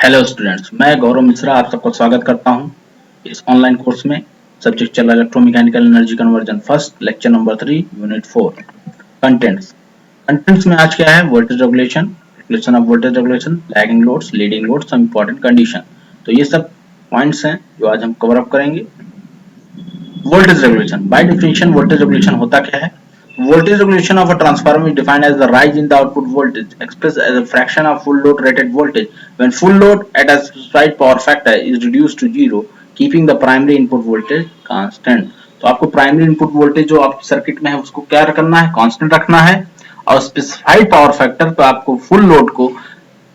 Hello students, मैं गौरव मिश्रा आप सबका स्वागत करता हूं इस ऑनलाइन कोर्स में। सब्जेक्ट चल रहा है electromechanical energy conversion first, lecture number 3, unit 4, contents. Contents में आज क्या है? Voltage regulation, calculation of voltage regulation, lagging loads, leading loads, some important condition. तो ये सब पॉइंट्स हैं जो आज हम कवर अप करेंगे। Voltage regulation, by definition voltage regulation होता क्या है? Voltage regulation of a transformer is defined as the rise in the output voltage expressed as a fraction of full load rated voltage when full load at a specified power factor is reduced to zero, keeping the primary input voltage constant. तो आपको primary input voltage जो आपकी circuit में है उसको क्या करना है? कांस्टेंट रखना है। और स्पेसिफाइड पावर फैक्टर पे आपको फुल लोड को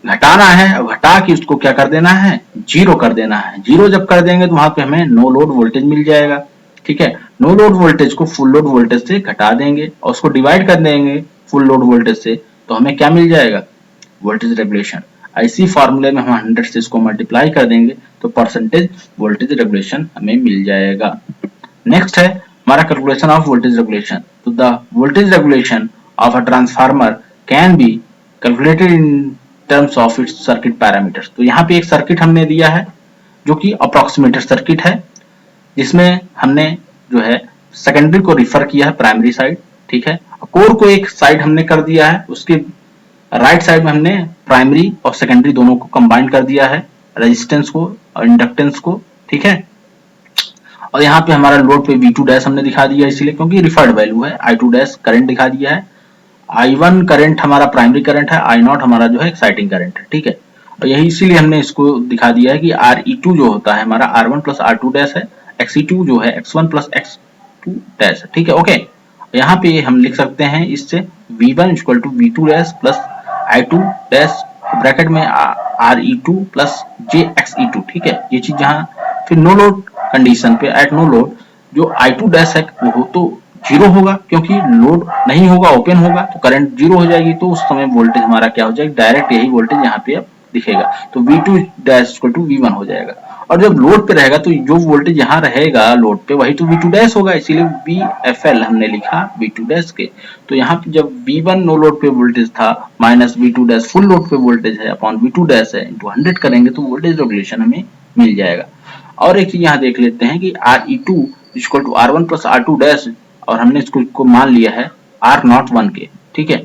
घटाना है और घटा के उसको क्या कर देना है? जीरो कर देना है। जीरो जब कर देंगे तो वहां पे हमें नो लोड वोल्टेज मिल जाएगा। ठीक है, नो लोड वोल्टेज को फुल लोड वोल्टेज से घटा देंगे और उसको डिवाइड कर देंगे फुल लोड वोल्टेज से, तो हमें क्या मिल जाएगा? Voltage regulation. इसी फॉर्मूले में हम 100 से इसको मल्टीप्लाई कर देंगे तो परसेंटेज वोल्टेज रेगुलेशन हमें मिल जाएगा। नेक्स्ट है हमारा कैलकुलेशन ऑफ वोल्टेज रेगुलेशन। तो the voltage regulation of a transformer can be calculated in terms of its circuit parameters. तो यहाँ पे एक सर्किट हमने दिया है जो कि अप्रोक्सीमेटेड सर्किट है, जिसमें हमने जो है सेकेंडरी को रिफर किया है प्राइमरी साइड। ठीक है, कोर को एक साइड हमने कर दिया है, उसके राइट साइड में हमने प्राइमरी और सेकेंडरी दोनों को कंबाइन कर दिया है, रेजिस्टेंस को और इंडक्टेंस को। ठीक है, और यहाँ पे हमारा लोड पे V2 डैश हमने दिखा दिया इसलिए क्योंकि रिफर्ड वैल्यू है। I2 डैश करंट दिखा दिया है, I1 करंट हमारा प्राइमरी करंट है, I0 हमारा जो है एक्साइटिंग करंट है। ठीक है, और यही इसीलिए हमने इसको दिखा दिया है कि Re2 जो होता है हमारा R1 प्लस R2 डैश है, Xe2 जो है X1 प्लस X2 डैश है। ठीक है, ओके। यहाँ पे हम लिख सकते हैं इससे V1 equal to V2 dash plus I2 dash bracket में Re2 प्लस JXE2। ठीक है, ये चीज यहाँ फिर नो लोड कंडीशन पे एट नो लोड जो I2 डैश है वो तो जीरो होगा, क्योंकि लोड नहीं होगा, ओपन होगा तो करंट जीरो हो जाएगी। तो उस समय वोल्टेज हमारा क्या हो जाएगा? डायरेक्ट यही वोल्टेज यहाँ पे अब दिखेगा, तो V2 dash equal to V1 हो जाएगा। और जब लोड पे रहेगा तो जो वोल्टेज यहाँ रहेगा लोड पे वही तो V2 डैश होगा, इसीलिए VFL हमने लिखा V2 डैश के। तो यहाँ पे जब V1 नो लोड पे वोल्टेज था minus V2 dash full load पे वोल्टेज है अपॉन V2 डैश है इंटू 100 करेंगे तो वोल्टेज रेगुलेशन हमें मिल जाएगा। और एक चीज यहाँ देख लेते हैं कि Re2 equal to R1 plus R2 dash, और हमने इसको मान लिया है R01 के। ठीक है,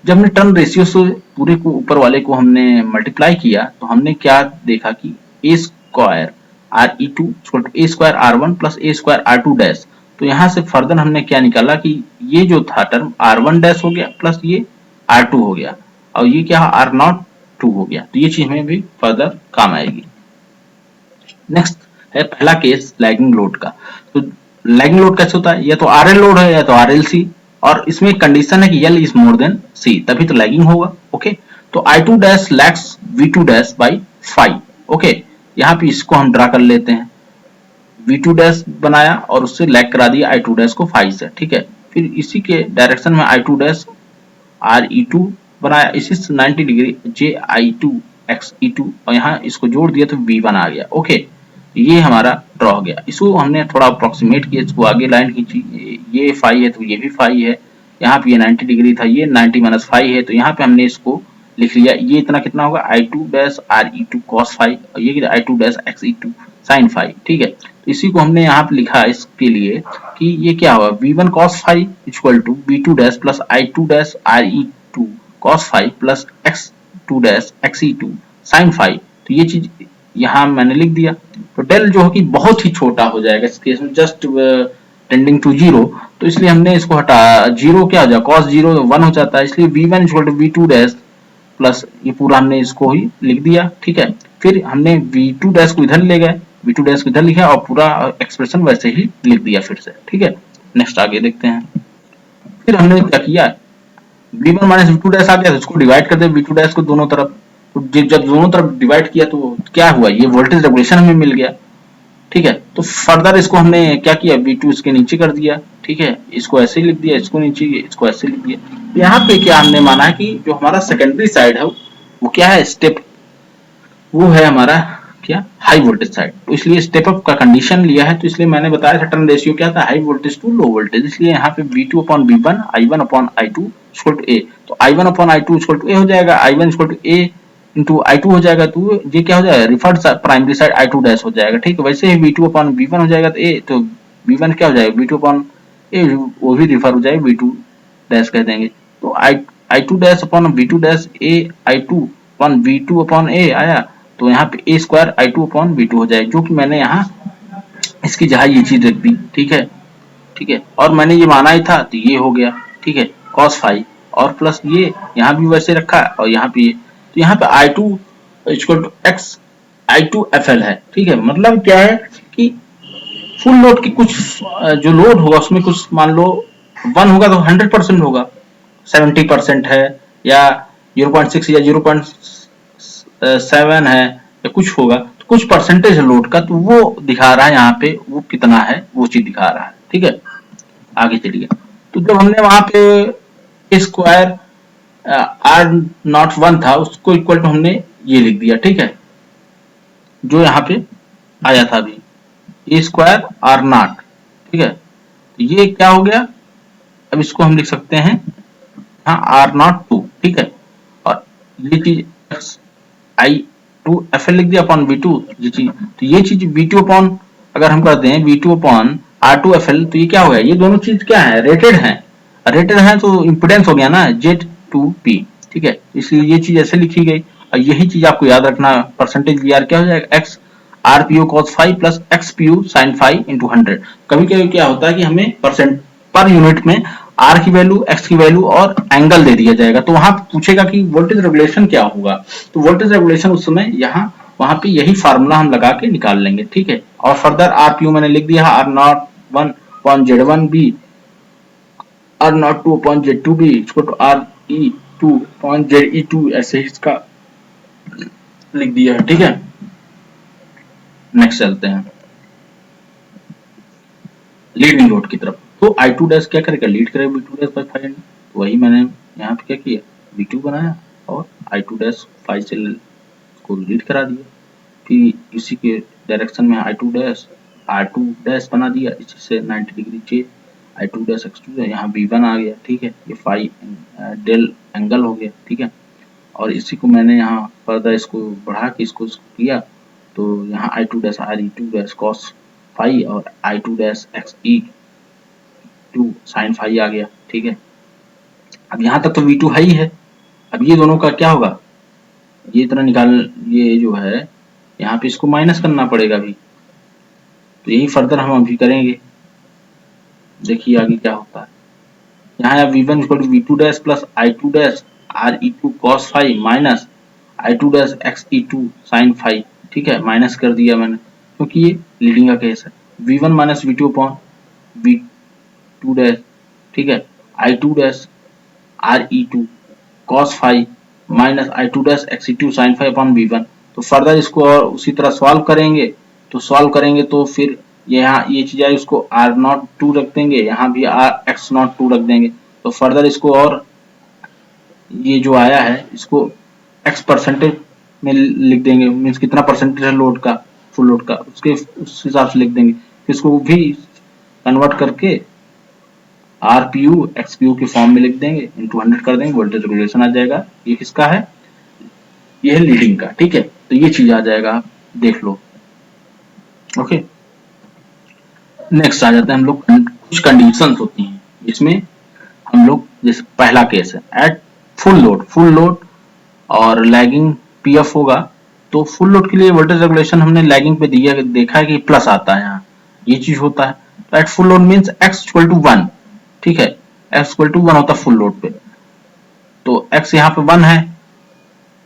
जब हमने टर्न रेशियो से पूरे को ऊपर वाले को हमने मल्टीप्लाई किया तो हमने क्या देखा कि a square Re2 equal to a square R1 plus a square R2 dash. तो यहाँ से फर्दर हमने क्या निकाला कि ये जो था टर्म R1 डैश हो गया प्लस ये R2 हो गया और ये क्या R02 हो गया। तो ये चीज हमें भी फर्दर काम आएगी। नेक्स्ट है पहला केस लैगिंग लोड का। तो लैगिंग लोड कैसे होता है? या तो RL लोड है या तो RLC, और इसमें एक कंडीशन है कि L is more than C, तभी तो लैगिंग होगा। ओके, तो I2 dash lags V2 dash by 5। Okay, यहाँ पे इसको हम ड्रा कर लेते हैं, V2 डैश बनाया और उससे लैग करा दिया I2 डैश को 5 से। ठीक है, फिर इसी के डायरेक्शन में I2 डैश Re2 बनाया, इसी से 90 डिग्री JI2 XE2 और यहाँ इसको जोड़ दिया तो V1 आ गया। ओके, ये हमारा ड्रॉ हो गया। इसको हमने थोड़ा अप्रोक्सीमेट किया, इसको आगे लाइन खींची, ये 5 है तो ये भी 5 है, यहाँ पे ये 90 डिग्री था, ये 90 माइनस 5 है, तो यहाँ पे हमने इसको लिख लिया। ये इतना कितना होगा? I2 डैश Re2 cos 5 और ये I2 डैश XE2 sin 5। ठीक है, तो इसी को हमने यहाँ पे लिखा इसके लिए कि ये क्या होगा? V1 cos 5 equal to V2 dash plus I2 dash Re2 cos 5 plus X2 dash XE2 sin 5। तो ये चीज यहाँ मैंने लिख दिया। तो डेल जो है कि बहुत ही छोटा हो जाएगा इस केस में, जस्ट टेंडिंग टू जीरो, तो इसलिए हमने इसको हटा, जीरो क्या हो जाएगा? cos 0 1 हो जाता है, इसलिए V1 equal to V2 dash plus ये पूरा हमने इसको ही लिख दिया। ठीक है, फिर हमने V2 डैश को इधर ले गए, V2 डैश को इधर लिखा और पूरा एक्सप्रेशन वैसे ही लिख दिया फिर से। ठीक है, नेक्स्ट आगे देखते हैं। फिर हमने क्या किया, V1 माइनस V2 डैश आ गया तो इसको डिवाइड कर दे V2 डैश को दोनों तरफ। तो जब दोनों तरफ डिवाइड किया तो क्या हुआ? ये वोल्टेज रेगुलेशन हमें मिल गया। ठीक है, तो फर्दर इसको हमने क्या किया? V2 इसके नीचे कर दिया। ठीक है, इसको ऐसे ही लिख दिया, इसको नीचे, इसको ऐसे लिख दिया। यहाँ पे क्या हमने माना है कि जो हमारा सेकेंडरी साइड है वो क्या है? स्टेप, वो है हमारा क्या? High voltage side. तो इसलिए स्टेप अप का कंडीशन लिया है, तो इसलिए मैंने बताया था टर्न रेशियो क्या था? High voltage to low voltage, इसलिए यहाँ पे V2 upon V1 I1 upon I2 equal to A। तो I1 upon I2 equal to A हो जाएगा, I1 equal to A into I two हो जाएगा, तो ये क्या हो जाएगा, referred primary side I two dash हो जाएगा, ठीक है। वैसे ही V two upon V one हो जाएगा, तो ए तो वी वन क्या हो जाएगा, वी टू अपॉन ए, वो भी रिफर हो जाएगा, वी टू डैश कह देंगे। तो I two dash upon V two dash A I two upon V two upon A आया, तो यहाँ पे A square I two upon V two हो जाएगा, जो कि मैंने यहाँ इसकी जगह ये चीज रख दी, ठीक है, ठीक है। और मैंने ये माना ही था, तो ये हो गया, ठीक है, cos फाई, और प्लस ये यहाँ भी वैसे रखा और यहाँ पे ये, तो यहाँ पे I two equal to X I two F L है, ठीक है। मतलब क्या है कि फुल लोड की कुछ जो लोड होगा उसमें कुछ मान लो 1 होगा तो 100% होगा, 70% है या 0.6 या 0.7 है या कुछ होगा, तो कुछ परसेंटेज है लोड का, तो वो दिखा रहा है यहाँ पे, वो कितना है वो चीज दिखा रहा है, ठीक है। आगे चलिए, तो जब हमने वहां पे स्क्वायर आर नॉट वन था, उसको इक्वल टू हमने ये लिख दिया, ठीक है, जो यहाँ पे आया था अभी, ए स्क्वायर आर नॉट, ठीक है। तो ये क्या हो गया, अब इसको हम लिख सकते हैं यहाँ आर नॉट टू, ठीक है, और ये चीज X I two F L लिख दिया अपॉन बी टू, ये चीज, तो ये चीज बी टू अपॉन अगर हम करते हैं B two upon R two F L, तो ये क्या हो गया, ये दोनों चीज क्या है, रेटेड है तो इम्पिडेंस हो गया ना जेड टू पी, ठीक है, इसलिए ये चीज ऐसे लिखी गई। और यही चीज आपको याद रखना, परसेंटेज वी आर क्या हो जाएगा, X R P U cos five plus X P U sine five into 100। कभी कभी क्या होता है कि हमें परसेंट पर यूनिट में आर की वैल्यू, एक्स की वैल्यू और एंगल दे दिया जाएगा, तो वहां पूछेगा कि वोल्टेज रेगुलेशन क्या होगा, तो वोल्टेज रेगुलेशन उस समय यहाँ वहां पे यही फार्मूला हम लगा के निकाल लेंगे, ठीक है। और फर्दर आर पी यू मैंने लिख दिया R naught one upon Z one B, R naught two upon Z two B equal to R E two upon Z E two, ऐसे ही इसका लिख दिया है, ठीक है। नेक्स्ट चलते हैं लीडिंग लोड की तरफ। तो आई टू डैश क्या करेगा, लीड करेगा B two dash by five, तो वही मैंने यहाँ पे क्या किया, बी टू बनाया और आई टू डैश फाइव से को लीड करा दिया, फिर इसी के डायरेक्शन में I two dash R two dash बना दिया, इसी से 90 degree change I two dash X two, यहाँ बी वन आ गया, ठीक है, ये फाइव डेल एंगल हो गया, ठीक है। और इसी को मैंने यहाँ फर्दर इसको बढ़ा के इसको किया, तो यहाँ I two dash R E two dash cos five और I two dash X E two sine five आ गया, ठीक है। अब यहाँ तक तो वी टू हाई है, अब ये दोनों का क्या होगा, ये इतना निकाल, ये जो है यहाँ पे इसको माइनस करना पड़ेगा अभी, तो यही फर्दर हम अभी करेंगे, देखिए आगे क्या होता है। यहाँ V one equal to V two dash plus I two dash R E two cos five minus I two dash X E two sine five, ठीक है, माइनस कर दिया मैंने क्योंकि ये लीडिंग का केस है, V one minus V two upon V two dash, ठीक है, I two dash R E two cos five minus I two dash X E two sine five upon V one. तो further इसको और उसी तरह solve करेंगे, तो फिर यहाँ ये चीज आई उसको आर नॉट टू रख देंगे, यहाँ भी आर एक्स नॉट टू रख देंगे, तो फर्दर इसको और ये जो आया है इसको एक्स परसेंटेज में लिख देंगे, मीन्स कितना परसेंटेज है लोड का, फुल लोड का, उसके उस हिसाब से लिख देंगे, फिर इसको भी कन्वर्ट करके are P you x P you के फॉर्म में लिख देंगे, इंटू 100 कर देंगे, वोल्टेज रेगुलेशन आ जाएगा। ये किसका है, ये है लीडिंग का, ठीक है, तो ये चीज आ जाएगा, आप देख लो। ओके, नेक्स्ट आ जाते हैं हम लोग, कुछ कंडीशंस होती हैं इसमें हम लोग, जैसे पहला केस है एट फुल लोड और लैगिंग पीएफ होगा, तो फुल लोड के लिए वोल्टेज रेगुलेशन हमने लैगिंग पे दिया, देखा है कि प्लस आता है, यहाँ ये चीज होता है। तो at full load means x equal to 1, ठीक है, x इक्वल टू 1 होता है फुल लोड पे, तो x यहाँ पे 1 है,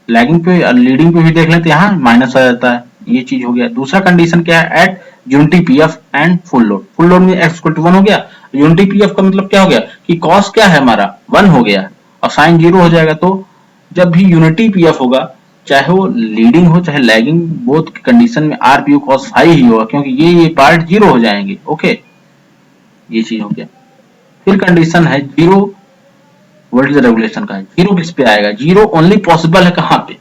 लैगिंग पे और लीडिंग पे भी देख लेते हैं, यहाँ माइनस आ जाता है, ये चीज हो गया। दूसरा कंडीशन क्या है, eight unity PF and full load में x इक्वल टू 1 हो गया, यूनिटी पीएफ का मतलब क्या हो गया कि कॉस क्या है हमारा 1 हो गया और साइन 0 हो जाएगा, तो जब भी यूनिटी पीएफ होगा, चाहे वो लीडिंग हो चाहे लैगिंग, बोथ की कंडीशन में R P U cos five ही होगा, क्योंकि ये पार्ट 0 हो जाएंगे, ओके, ये चीज हो गया। फिर कंडीशन है 0 वोल्टेज रेगुलेशन का, 0 किस पे आएगा, 0 ओनली पॉसिबल है कहाँ पे,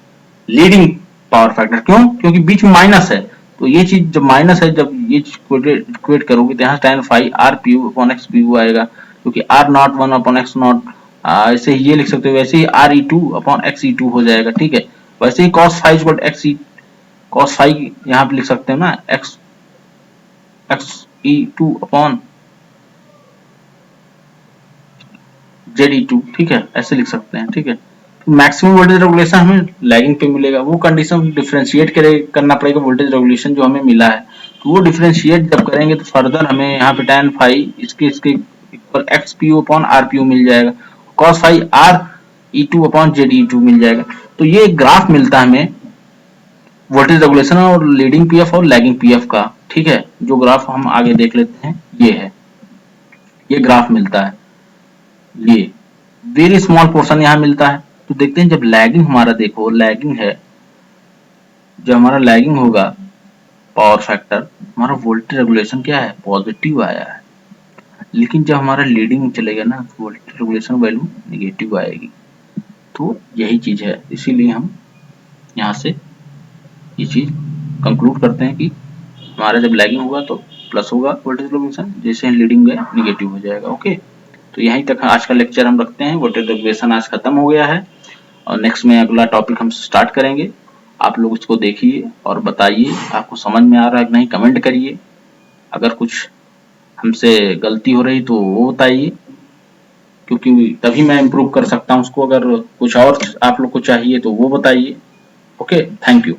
लीडिंग पावर फैक्टर, क्यों, क्योंकि बीच में माइनस है, तो ये चीज जब माइनस है, जब ये इक्वेट करोगे तो यहाँ tan five R P U upon X P U आएगा, क्योंकि R not 1 upon X not, ऐसे ही ये लिख सकते हो, वैसे ही R E two upon X E two हो जाएगा, ठीक है। वैसे ही cos five equal X E cos five यहाँ पे लिख सकते हैं ना एक्स E2 अपॉन ZE2, ठीक है, ऐसे लिख सकते हैं, ठीक है। तो मैक्सिमम वोल्टेज रेगुलेशन हमें लैगिंग पे मिलेगा, वो कंडीशन डिफरेंशिएट करना पड़ेगा वोल्टेज रेगुलेशन जो हमें मिला है, तो वो डिफरेंशिएट जब करेंगे तो फर्दर हमें यहाँ पे tan फाइव इसके इक्वल XPU अपॉन RPU मिल जाएगा, cos five RE2 upon ZE2 मिल जाएगा। तो ये एक ग्राफ मिलता है हमें वोल्टेज रेगुलेशन और लीडिंग पीएफ और लैगिंग पीएफ का, ठीक है। जो ग्राफ हम आगे देख लेते हैं, ये है, ये ग्राफ मिलता है, ये वेरी स्मॉल पोर्शन यहाँ मिलता है। तो देखते हैं जब लैगिंग हमारा, देखो लैगिंग है, जब हमारा लैगिंग होगा पावर फैक्टर, हमारा वोल्टेज रेगुलेशन क्या है, पॉजिटिव आया है। लेकिन जब हमारा लीडिंग चलेगा ना, वोल्टेज रेगुलेशन वैल्यू नेगेटिव आएगी। तो यही चीज है, इसीलिए हम यहाँ से ये चीज कंक्लूड करते हैं कि हमारा जब लैगिंग होगा तो प्लस होगा वोल्टेज रेगुलेशन, जैसे लीडिंग गया निगेटिव हो जाएगा। ओके, तो यहीं तक आज का लेक्चर हम रखते हैं। वोल्टेज रेगुलेशन आज खत्म हो गया है और नेक्स्ट में अगला टॉपिक हम स्टार्ट करेंगे। आप लोग उसको देखिए और बताइए आपको समझ में आ रहा है कि नहीं, कमेंट करिए। अगर कुछ हमसे गलती हो रही तो वो बताइए, क्योंकि तभी मैं इम्प्रूव कर सकता हूँ उसको। अगर कुछ और आप लोग को चाहिए तो वो बताइए। Okay, thank you.